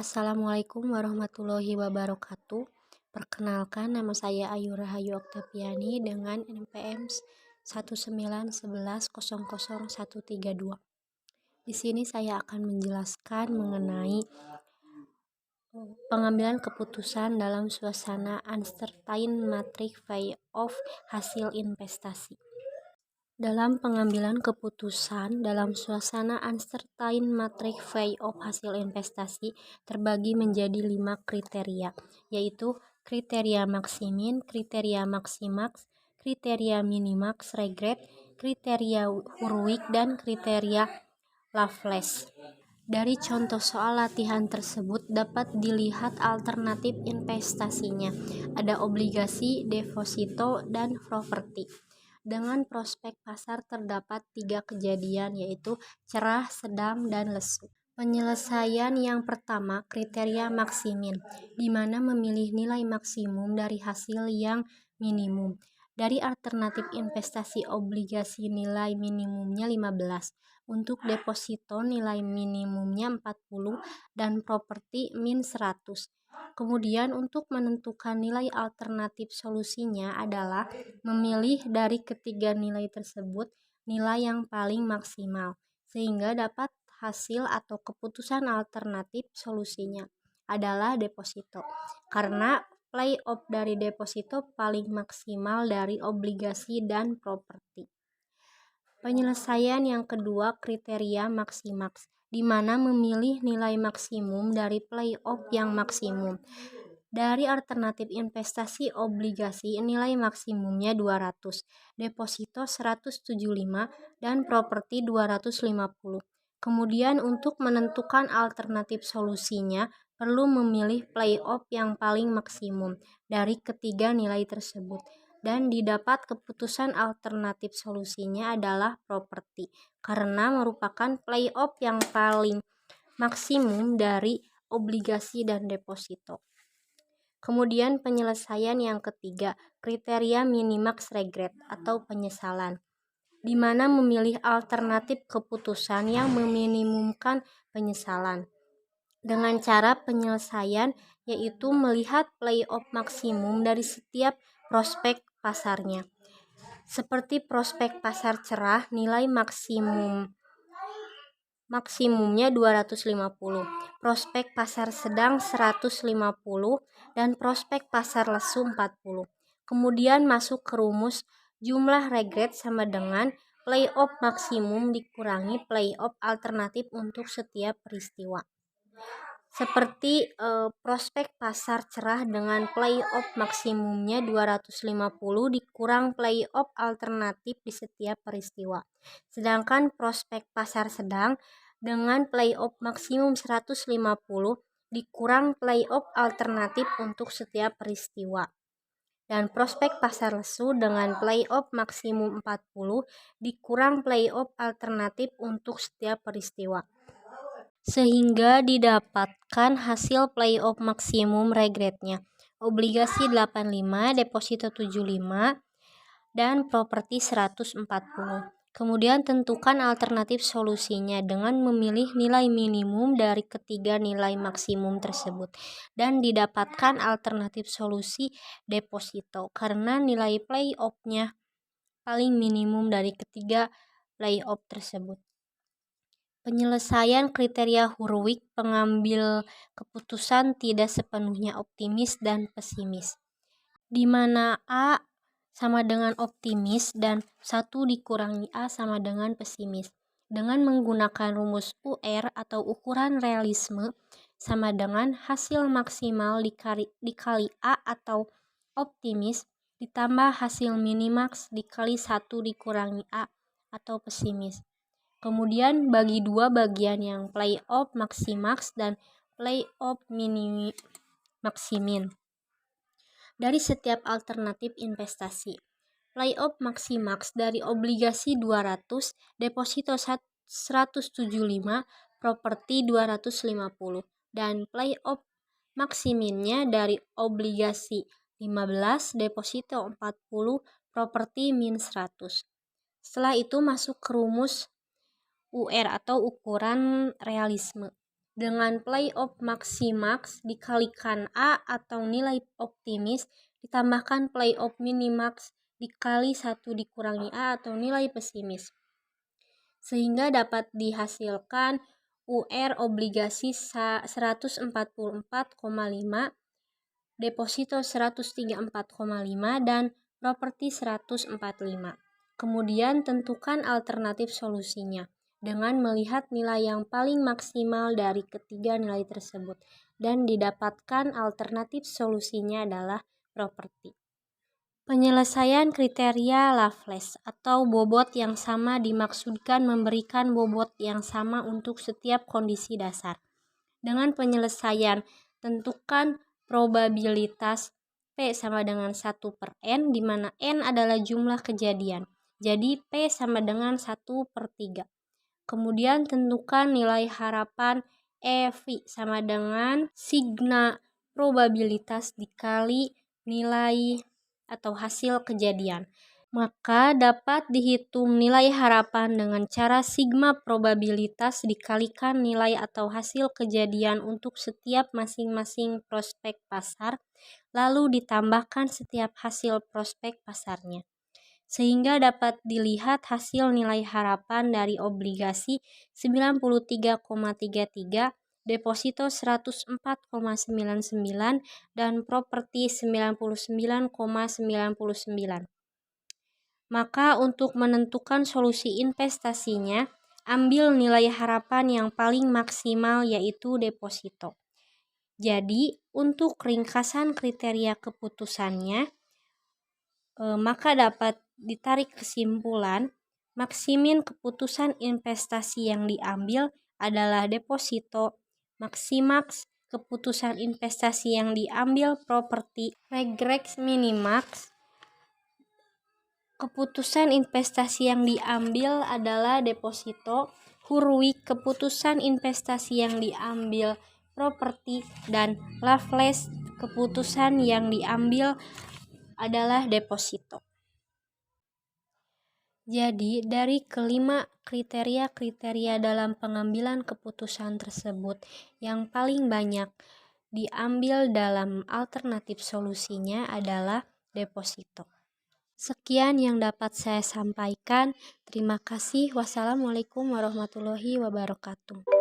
Assalamualaikum warahmatullahi wabarakatuh. Perkenalkan, nama saya Ayu Rahayu Oktaviani dengan NPM 191100132. Di sini saya akan menjelaskan mengenai pengambilan keputusan dalam suasana uncertain matrix payoff hasil investasi. Dalam pengambilan keputusan dalam suasana uncertain matrix payoff hasil investasi terbagi menjadi 5 kriteria, yaitu kriteria maksimin, kriteria maksimax, kriteria minimax regret, kriteria Hurwitz, dan kriteria Loveless. Dari contoh soal latihan tersebut dapat dilihat alternatif investasinya. Ada obligasi, deposito, dan properti. Dengan prospek pasar terdapat 3 kejadian, yaitu cerah, sedang, dan lesu. Penyelesaian yang pertama, kriteria maksimin, di mana memilih nilai maksimum dari hasil yang minimum. Dari alternatif investasi obligasi nilai minimumnya 15, untuk deposito nilai minimumnya 40, dan properti min 100. Kemudian untuk menentukan nilai alternatif solusinya adalah memilih dari ketiga nilai tersebut nilai yang paling maksimal, sehingga dapat hasil atau keputusan alternatif solusinya adalah deposito, karena playoff dari deposito paling maksimal dari obligasi dan properti. Penyelesaian yang kedua, kriteria maksimax, di mana memilih nilai maksimum dari playoff yang maksimum. Dari alternatif investasi obligasi nilai maksimumnya 200, deposito 175, dan properti 250. Kemudian untuk menentukan alternatif solusinya perlu memilih playoff yang paling maksimum dari ketiga nilai tersebut, dan didapat keputusan alternatif solusinya adalah properti, karena merupakan playoff yang paling maksimum dari obligasi dan deposito. Kemudian penyelesaian yang ketiga, kriteria minimax regret atau penyesalan, di mana memilih alternatif keputusan yang meminimumkan penyesalan. Dengan cara penyelesaian yaitu melihat playoff maksimum dari setiap prospek pasarnya. Seperti prospek pasar cerah, nilai maksimumnya 250, prospek pasar sedang 150, dan prospek pasar lesu 40. Kemudian masuk ke rumus jumlah regret sama dengan playoff maksimum dikurangi playoff alternatif untuk setiap peristiwa. Seperti prospek pasar cerah dengan playoff maksimumnya 250 dikurang playoff alternatif di setiap peristiwa. Sedangkan prospek pasar sedang dengan playoff maksimum 150 dikurang playoff alternatif untuk setiap peristiwa. Dan prospek pasar lesu dengan playoff maksimum 40 dikurang playoff alternatif untuk setiap peristiwa, sehingga didapatkan hasil playoff maksimum regretnya. Obligasi 85, deposito 75, dan properti 140. Kemudian tentukan alternatif solusinya dengan memilih nilai minimum dari ketiga nilai maksimum tersebut, dan didapatkan alternatif solusi deposito karena nilai playoff-nya paling minimum dari ketiga playoff tersebut. Penyelesaian kriteria Hurwitz, pengambil keputusan tidak sepenuhnya optimis dan pesimis, di mana A sama dengan optimis dan 1 dikurangi A sama dengan pesimis. Dengan menggunakan rumus UR atau ukuran realisme sama dengan hasil maksimal dikali A atau optimis ditambah hasil minimax dikali 1 dikurangi A atau pesimis. Kemudian bagi dua bagian yang playoff maksimax dan playoff maksimin dari setiap alternatif investasi. Playoff maksimax dari obligasi 200, deposito 175, properti 250, dan playoff maksiminnya dari obligasi 15, deposito 40, properti min 100. Setelah itu masuk ke rumus UR atau ukuran realisme, dengan play of maximax dikalikan A atau nilai optimis ditambahkan play of minimax dikali 1 dikurangi A atau nilai pesimis. Sehingga dapat dihasilkan UR obligasi 144,5, deposito 134,5, dan properti 145. Kemudian tentukan alternatif solusinya dengan melihat nilai yang paling maksimal dari ketiga nilai tersebut, dan didapatkan alternatif solusinya adalah properti. Penyelesaian kriteria Laplace atau bobot yang sama dimaksudkan memberikan bobot yang sama untuk setiap kondisi dasar. Dengan penyelesaian, tentukan probabilitas P sama dengan 1/n, di mana n adalah jumlah kejadian. Jadi P sama dengan 1/3. Kemudian tentukan nilai harapan EV sama dengan sigma probabilitas dikali nilai atau hasil kejadian. Maka dapat dihitung nilai harapan dengan cara sigma probabilitas dikalikan nilai atau hasil kejadian untuk setiap masing-masing prospek pasar, lalu ditambahkan setiap hasil prospek pasarnya. Sehingga dapat dilihat hasil nilai harapan dari obligasi 93,33, deposito 104,99, dan properti 99,99. Maka untuk menentukan solusi investasinya, ambil nilai harapan yang paling maksimal yaitu deposito. Jadi, untuk ringkasan kriteria keputusannya, maka dapat ditarik kesimpulan, maksimin keputusan investasi yang diambil adalah deposito, maksimax keputusan investasi yang diambil properti, regrex minimax keputusan investasi yang diambil adalah deposito, Hurwitz keputusan investasi yang diambil properti, dan Laplace keputusan yang diambil adalah deposito. Jadi, dari kelima kriteria-kriteria dalam pengambilan keputusan tersebut, yang paling banyak diambil dalam alternatif solusinya adalah deposito. Sekian yang dapat saya sampaikan. Terima kasih. Wassalamualaikum warahmatullahi wabarakatuh.